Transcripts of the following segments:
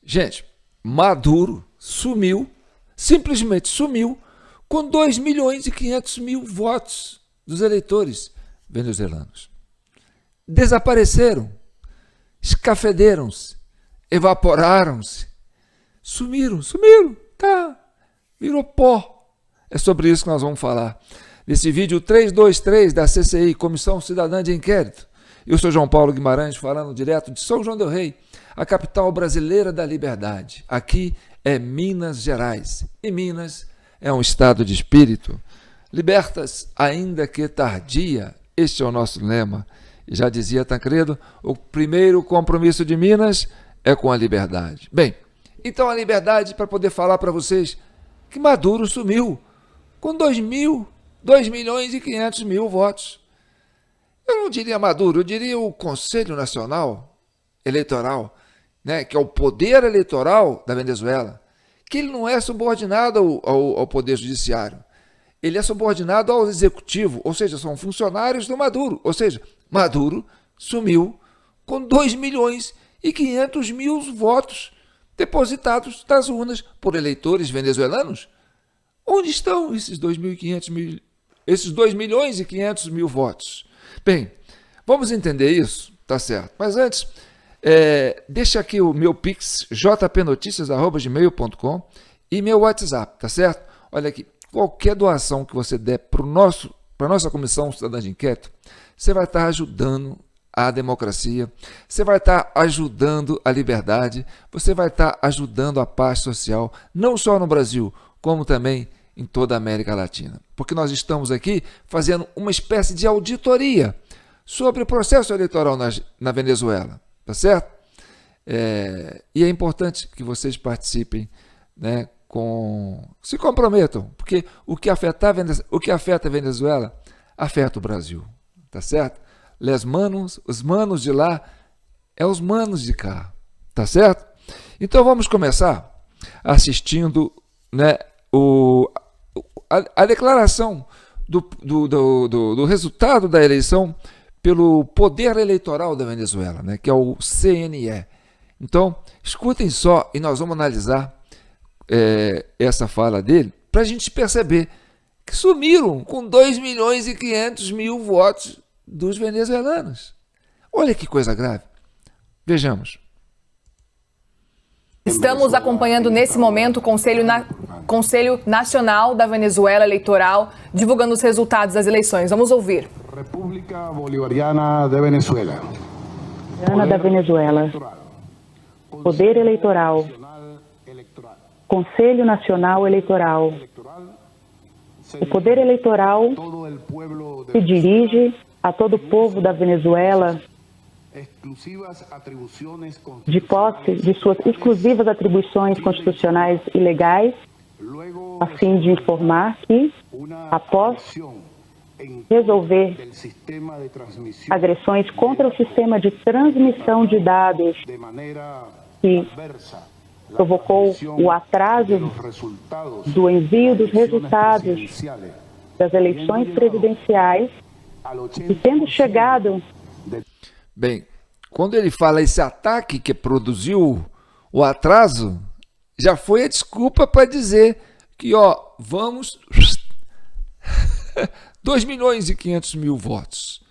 Gente, Maduro sumiu, simplesmente sumiu, com 2 milhões e 500 mil votos dos eleitores venezuelanos. Desapareceram, escafederam-se, evaporaram-se, sumiram, tá, virou pó. É sobre isso que nós vamos falar. Nesse vídeo 323 da CCI, Comissão Cidadã de Inquérito. Eu sou João Paulo Guimarães, falando direto de São João del Rei, a capital brasileira da liberdade. Aqui é Minas Gerais. E Minas é um estado de espírito. Libertas, ainda que tardia. Este é o nosso lema. E já dizia Tancredo, o primeiro compromisso de Minas é com a liberdade. Bem, então a liberdade para poder falar para vocês que Maduro sumiu com 2 milhões e 500 mil votos. Eu não diria Maduro, eu diria o Conselho Nacional Eleitoral, né, que é o poder eleitoral da Venezuela, que ele não é subordinado ao Poder Judiciário. Ele é subordinado ao Executivo, ou seja, são funcionários do Maduro. Ou seja, Maduro sumiu com 2 milhões e 500 mil votos depositados nas urnas por eleitores venezuelanos. Onde estão esses 2 milhões e 500 mil votos? Bem, vamos entender isso, tá certo. Mas antes, deixa aqui o meu Pix, jpnoticias@gmail.com e meu WhatsApp, tá certo? Olha aqui, qualquer doação que você der para a nossa Comissão Cidadã de Inquérito, você vai estar ajudando a democracia, você vai estar ajudando a liberdade, você vai estar ajudando a paz social, não só no Brasil, como também em toda a América Latina. Porque nós estamos aqui fazendo uma espécie de auditoria sobre o processo eleitoral na Venezuela, tá certo? E é importante que vocês participem, né, se comprometam, porque o que afeta a Venezuela afeta o Brasil, tá certo? Os manos de lá é os manos de cá, tá certo? Então vamos começar assistindo, né, a declaração do resultado da eleição pelo Poder Eleitoral da Venezuela, né, que é o CNE. Então, escutem só e nós vamos analisar essa fala dele para a gente perceber que sumiram com 2 milhões e 500 mil votos dos venezuelanos. Olha que coisa grave. Vejamos. Estamos acompanhando nesse momento o Conselho Nacional da Venezuela Eleitoral divulgando os resultados das eleições. Vamos ouvir. República Bolivariana de Venezuela. Da Venezuela. Poder Eleitoral. Conselho Nacional Eleitoral. O Poder Eleitoral se dirige a todo o povo da Venezuela de posse de suas exclusivas atribuições constitucionais e legais, a fim de informar que, após resolver agressões contra o sistema de transmissão de dados que provocou o atraso do envio dos resultados das eleições presidenciais e tendo chegado... Bem, quando ele fala esse ataque que produziu o atraso, já foi a desculpa para dizer que, vamos 2 milhões e 500 mil votos.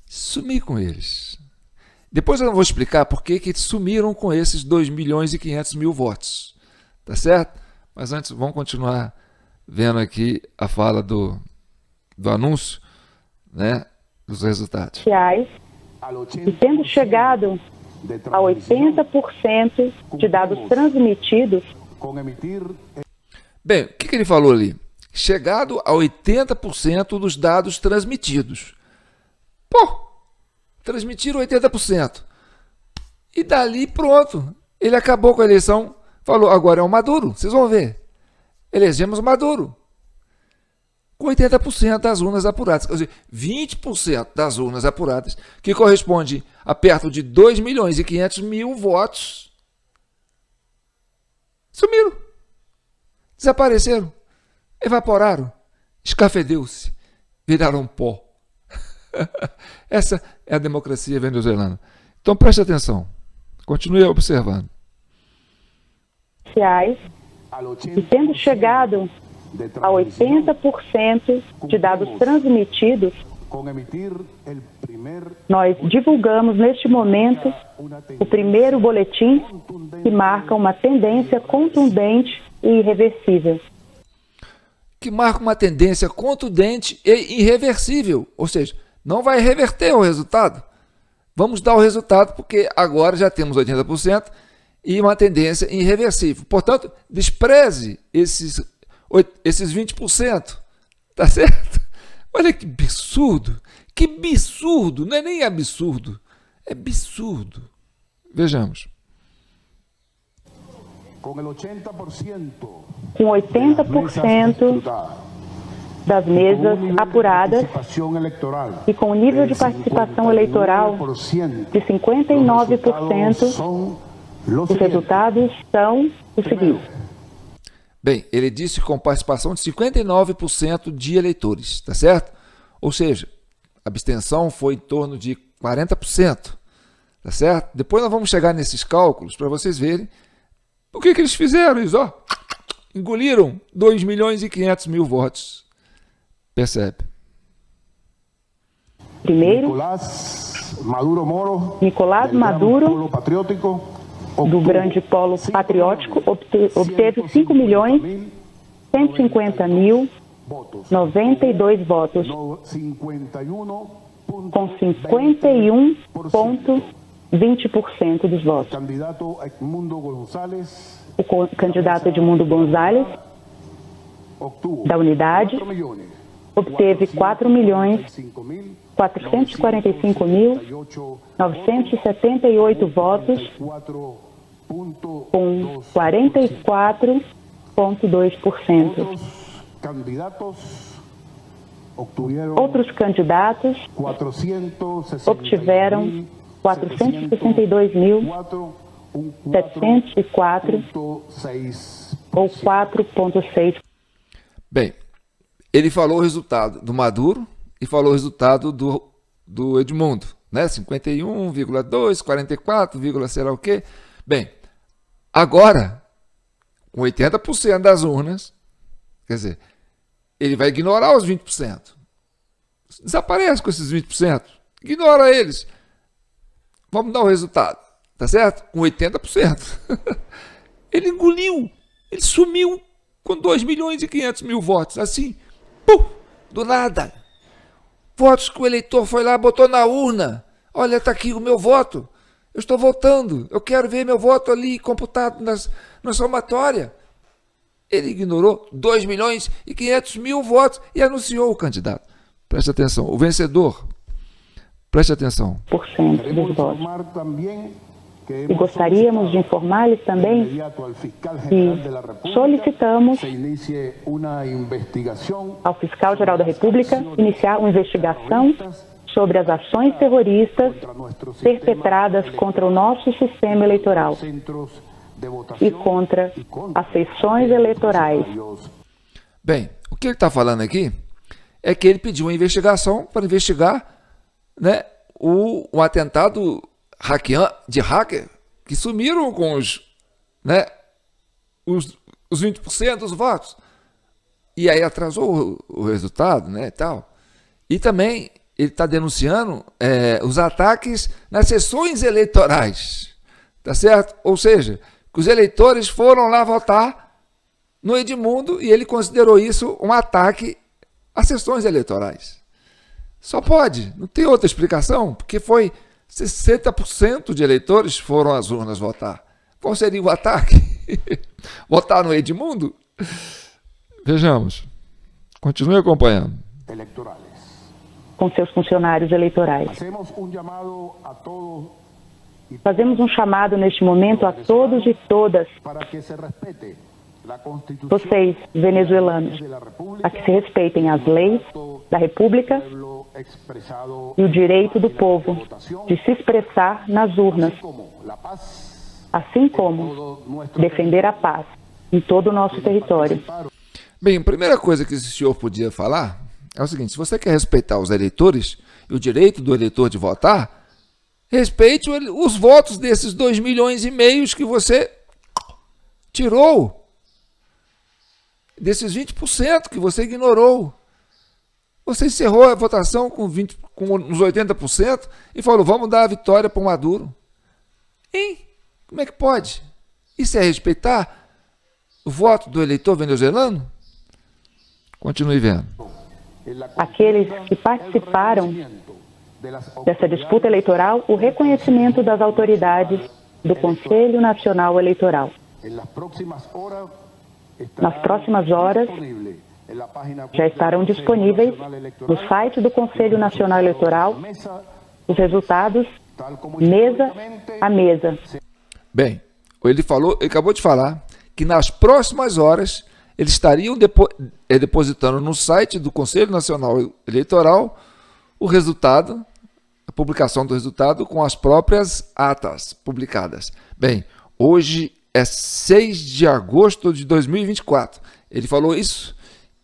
Sumir com eles. Depois eu vou explicar por que sumiram com esses 2 milhões e 500 mil votos. Tá certo? Mas antes, vamos continuar vendo aqui a fala do anúncio, né, dos resultados. E tendo chegado a 80% de dados transmitidos. Bem, o que ele falou ali? Chegado a 80% dos dados transmitidos. Transmitiram 80%. E dali pronto. Ele acabou com a eleição, falou, agora é o Maduro, vocês vão ver. Elegemos Maduro. Com 80% das urnas apuradas, quer dizer, 20% das urnas apuradas, que corresponde a perto de 2 milhões e 500 mil votos, sumiram, desapareceram, evaporaram, escafedeu-se, viraram pó. Essa é a democracia venezuelana. Então preste atenção, continue observando. sociais e tendo chegado a 80% de dados transmitidos, nós divulgamos neste momento o primeiro boletim que marca uma tendência contundente e irreversível. Que marca uma tendência contundente e irreversível, ou seja, não vai reverter o resultado. Vamos dar o resultado porque agora já temos 80% e uma tendência irreversível. Portanto, despreze esses 20%, tá certo? Olha que absurdo, não é nem absurdo, é absurdo. Vejamos. Com 80% das mesas apuradas e com o nível de participação eleitoral de 59%, os resultados são os seguintes. Bem, ele disse com participação de 59% de eleitores, tá certo? Ou seja, a abstenção foi em torno de 40%, tá certo? Depois nós vamos chegar nesses cálculos para vocês verem o que eles fizeram. Eles, engoliram 2.500.000 votos. Percebe? Primeiro, Nicolás Maduro, do grande polo patriótico, obteve 5.150.092 votos, com 51,20% dos votos. O candidato Edmundo Gonzalez, da Unidade, obteve 4.445.978 votos, com 44,2%. Outros candidatos obtiveram 462.704 ou 4,6%. Bem, ele falou o resultado do Maduro e falou o resultado do Edmundo, né? 51,2, 44, sei lá o quê. Bem, agora, com 80% das urnas, quer dizer, ele vai ignorar os 20%. Desaparece com esses 20%. Ignora eles. Vamos dar o resultado, tá certo? Com 80%. Ele engoliu, ele sumiu com 2.500.000 votos, assim, do nada. Votos que o eleitor foi lá, botou na urna. Olha, está aqui o meu voto. Eu estou votando. Eu quero ver meu voto ali computado na somatória. Ele ignorou 2.500.000 votos e anunciou o candidato. Preste atenção. O vencedor. Preste atenção. % dos votos. E gostaríamos de informar-lhes também que solicitamos ao Fiscal-Geral da República iniciar uma investigação sobre as ações terroristas perpetradas contra o nosso sistema eleitoral e contra as sessões eleitorais. Bem, o que ele está falando aqui é que ele pediu uma investigação para investigar, né, o atentado de hacker que sumiram com os 20% dos votos. E aí atrasou o resultado, né, e tal. E também ele está denunciando os ataques nas sessões eleitorais, tá certo? Ou seja, que os eleitores foram lá votar no Edmundo e ele considerou isso um ataque às sessões eleitorais. Só pode, não tem outra explicação, porque foi 60% de eleitores foram às urnas votar. Qual seria o ataque? Votar no Edmundo? Vejamos. Continue acompanhando. Com seus funcionários eleitorais. Fazemos um chamado neste momento a todos e todas, vocês, venezuelanos, a que se respeitem as leis da República e o direito do povo de se expressar nas urnas, assim como defender a paz em todo o nosso território. Bem, a primeira coisa que esse senhor podia falar é o seguinte: se você quer respeitar os eleitores e o direito do eleitor de votar, respeite os votos desses 2,5 milhões que você tirou desses 20% que você ignorou. Você encerrou a votação com uns 80% e falou, vamos dar a vitória para o Maduro. Hein? Como é que pode? Isso é respeitar o voto do eleitor venezuelano? Continue vendo. Aqueles que participaram dessa disputa eleitoral, o reconhecimento das autoridades do Conselho Nacional Eleitoral. Nas próximas horas, já estarão disponíveis no site do Conselho Nacional Eleitoral os resultados mesa a mesa. Bem, ele acabou de falar que nas próximas horas eles estariam depositando no site do Conselho Nacional Eleitoral o resultado, a publicação do resultado com as próprias atas publicadas. Bem, hoje é 6 de agosto de 2024. Ele falou isso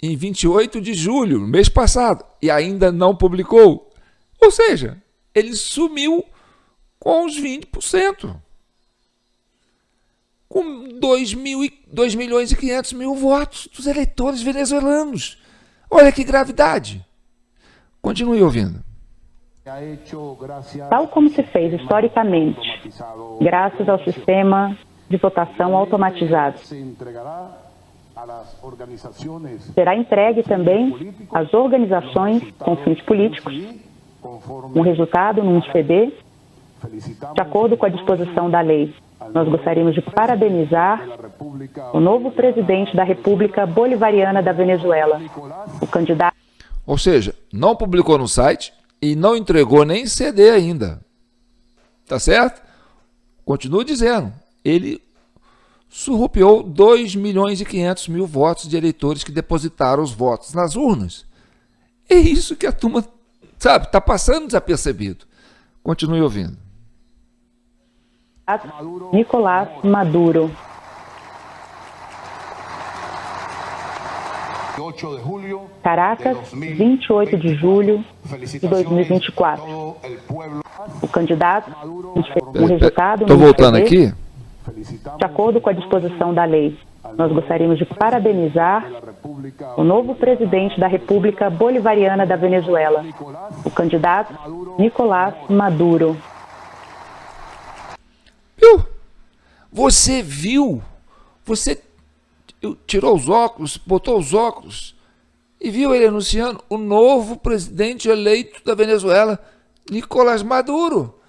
em 28 de julho, mês passado, e ainda não publicou. Ou seja, ele sumiu com os 20%. Com 2.500.000 votos dos eleitores venezuelanos. Olha que gravidade. Continue ouvindo. Tal como se fez historicamente, graças ao sistema de votação automatizado, será entregue também às organizações com fins políticos um resultado num CD, de acordo com a disposição da lei. Nós gostaríamos de parabenizar o novo presidente da República Bolivariana da Venezuela, o candidato... Ou seja, não publicou no site e não entregou nem CD ainda. Tá certo? Continuo dizendo, ele surrupiou 2.500.000 votos de eleitores que depositaram os votos nas urnas. É isso que a turma, sabe, está passando desapercebido. Continue ouvindo. Nicolás Maduro. Caracas, 28 de julho de 2024. O candidato, o resultado... Estou voltando aqui. De acordo com a disposição da lei, nós gostaríamos de parabenizar o novo presidente da República Bolivariana da Venezuela, o candidato Nicolás Maduro. Viu? Você viu? Você tirou os óculos, botou os óculos e viu ele anunciando o novo presidente eleito da Venezuela, Nicolás Maduro.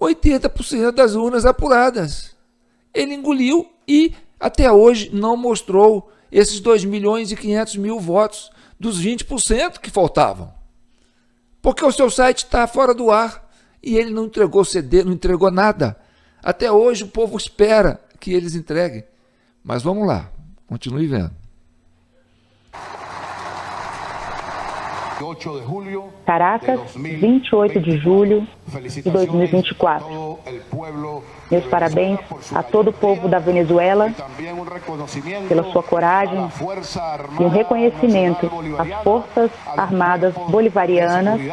80% das urnas apuradas. Ele engoliu e até hoje não mostrou esses 2.500.000 votos dos 20% que faltavam. Porque o seu site está fora do ar e ele não entregou CD, não entregou nada. Até hoje o povo espera que eles entreguem. Mas vamos lá, continue vendo. Caracas, 28 de julho de 2024. Meus parabéns a todo o povo da Venezuela pela sua coragem e um reconhecimento às Forças Armadas Bolivarianas e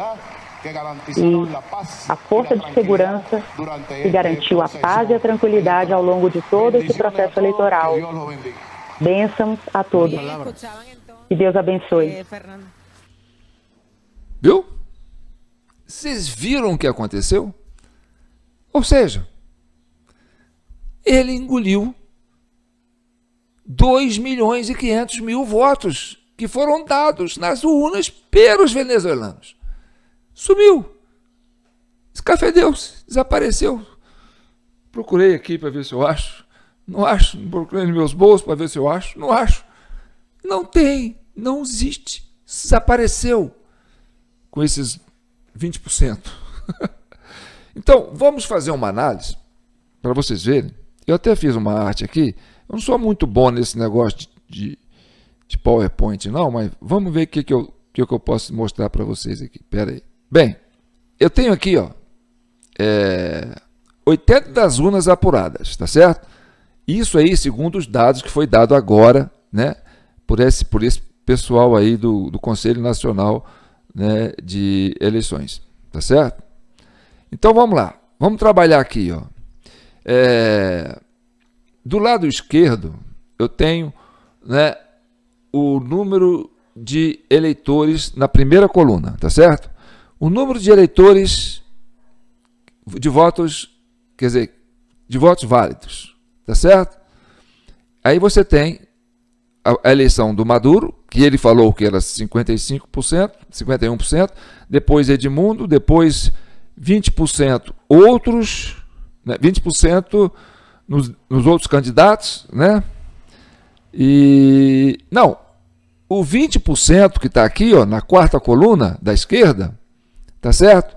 a força de segurança que garantiu a paz e a tranquilidade ao longo de todo esse processo eleitoral. Bênçãos a todos. Que Deus abençoe. Viu? Vocês viram o que aconteceu? Ou seja, ele engoliu 2.500.000 votos que foram dados nas urnas pelos venezuelanos. Sumiu. Escafedeu-se, desapareceu. Procurei aqui para ver se eu acho. Não acho. Procurei nos meus bolsos para ver se eu acho. Não acho. Não tem. Não existe. Desapareceu com esses 20%. Então, vamos fazer uma análise para vocês verem. Eu até fiz uma arte aqui. Eu não sou muito bom nesse negócio de PowerPoint, não, mas vamos ver o que eu posso mostrar para vocês aqui. Espera aí. Bem, eu tenho aqui, ó, 80 das urnas apuradas, tá certo? Isso aí, segundo os dados que foi dado agora, né, por esse pessoal aí do Conselho Nacional, né, de Eleições, tá certo? Então vamos lá, vamos trabalhar aqui, ó. do lado esquerdo, eu tenho, né, o número de eleitores na primeira coluna, tá certo? O número de eleitores de votos, quer dizer, de votos válidos, tá certo? Aí você tem a eleição do Maduro, que ele falou que era 55%, 51%, depois Edmundo, depois 20% outros, né, 20% nos outros candidatos, né? E não, o 20% que está aqui, ó, na quarta coluna da esquerda, tá certo?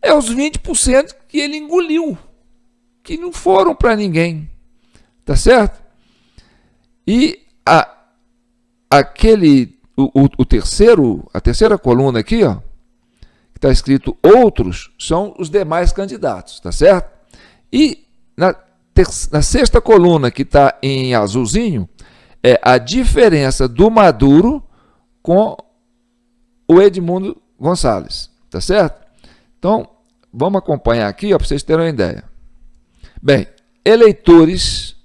É os 20% que ele engoliu, que não foram para ninguém, tá certo? E a terceira coluna aqui, ó, que está escrito outros, são os demais candidatos, tá certo? E na sexta coluna, que está em azulzinho, é a diferença do Maduro com o Edmundo Gonçalves, tá certo? Então, vamos acompanhar aqui, para vocês terem uma ideia. Bem, eleitores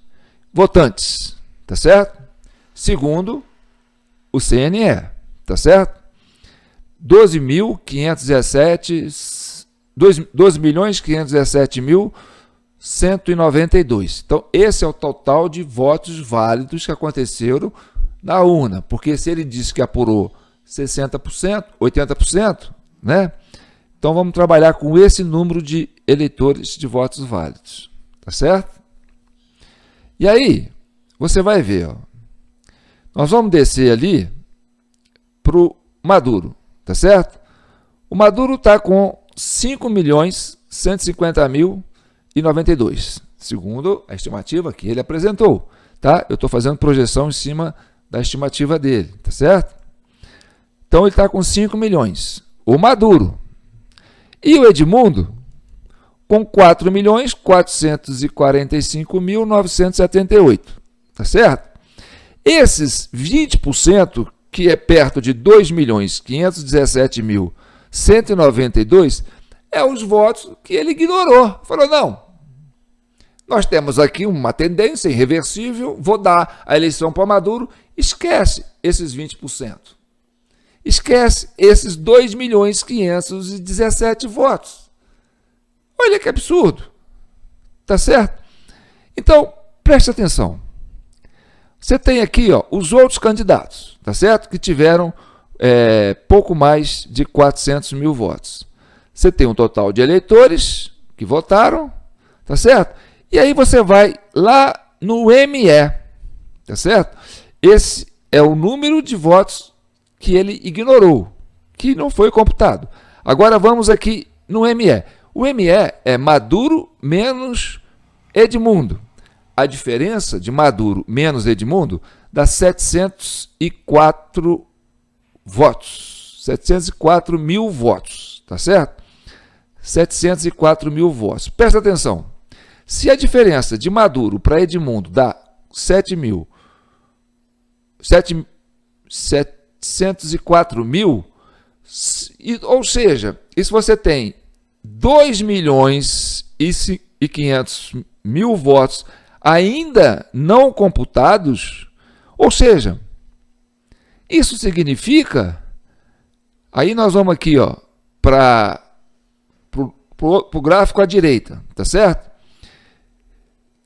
votantes, tá certo? Segundo o CNE, tá certo? 12.517.192. Então, esse é o total de votos válidos que aconteceram na urna, porque se ele disse que apurou 60%, 80%, né? Então, vamos trabalhar com esse número de eleitores de votos válidos, tá certo? E aí, você vai ver, ó, nós vamos descer ali para o Maduro, tá certo? O Maduro está com 5.150.092, segundo a estimativa que ele apresentou, tá? Eu estou fazendo projeção em cima da estimativa dele, tá certo? Então, ele está com 5 milhões. O Maduro. E o Edmundo com 4.445.978, tá certo? Esses 20%, que é perto de 2.517.192, é os votos que ele ignorou. Falou, não, nós temos aqui uma tendência irreversível, vou dar a eleição para Maduro. Esquece esses 20%. Esquece esses 2.517 votos. Olha que absurdo. Tá certo? Então, preste atenção. Você tem aqui, ó, os outros candidatos, tá certo? Que tiveram pouco mais de 400 mil votos. Você tem um total de eleitores que votaram, tá certo? E aí você vai lá no ME, tá certo? Esse é o número de votos que ele ignorou, que não foi computado. Agora vamos aqui no ME. O ME é Maduro menos Edmundo. A diferença de Maduro menos Edmundo dá 704 votos. 704 mil votos, tá certo? 704 mil votos. Presta atenção. Se a diferença de Maduro para Edmundo dá 704 mil, ou seja, e se você tem 2.500.000 votos ainda não computados, ou seja, isso significa, aí nós vamos aqui, ó, para o gráfico à direita, tá certo?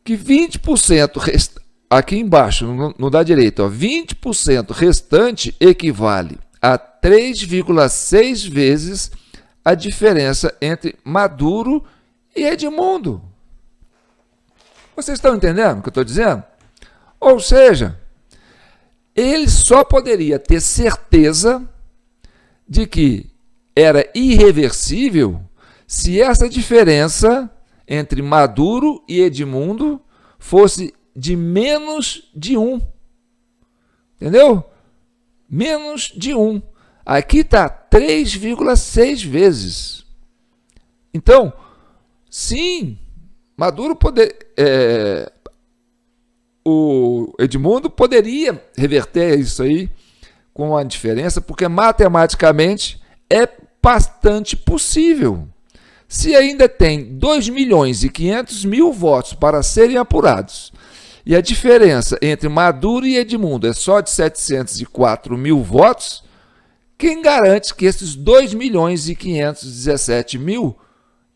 Que 20% aqui embaixo, no da direita, ó, 20% restante equivale a 3,6 vezes a diferença entre Maduro e Edmundo. Vocês estão entendendo o que eu estou dizendo? Ou seja, ele só poderia ter certeza de que era irreversível se essa diferença entre Maduro e Edmundo fosse de menos de 1. Entendeu? Menos de 1. Aqui está 3,6 vezes. Então, sim, Maduro o Edmundo poderia reverter isso aí com a diferença, porque matematicamente é bastante possível. Se ainda tem 2.500.000 votos para serem apurados e a diferença entre Maduro e Edmundo é só de 704 mil votos, quem garante que esses 2.517.000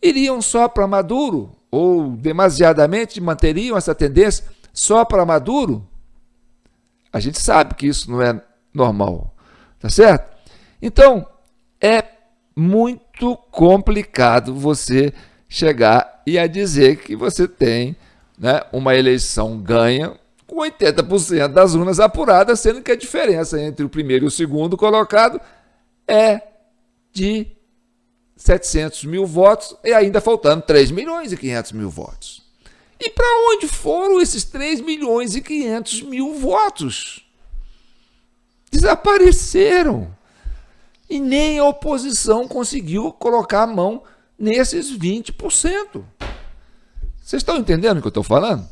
iriam só para Maduro? Ou demasiadamente manteriam essa tendência só para Maduro? A gente sabe que isso não é normal, tá certo? Então, é muito complicado você chegar e a dizer que você tem, né, uma eleição ganha com 80% das urnas apuradas, sendo que a diferença entre o primeiro e o segundo colocado é de 700 mil votos e ainda faltando 3.500.000 votos. E para onde foram esses 3.500.000 votos? Desapareceram. E nem a oposição conseguiu colocar a mão nesses 20%. Vocês estão entendendo o que eu estou falando?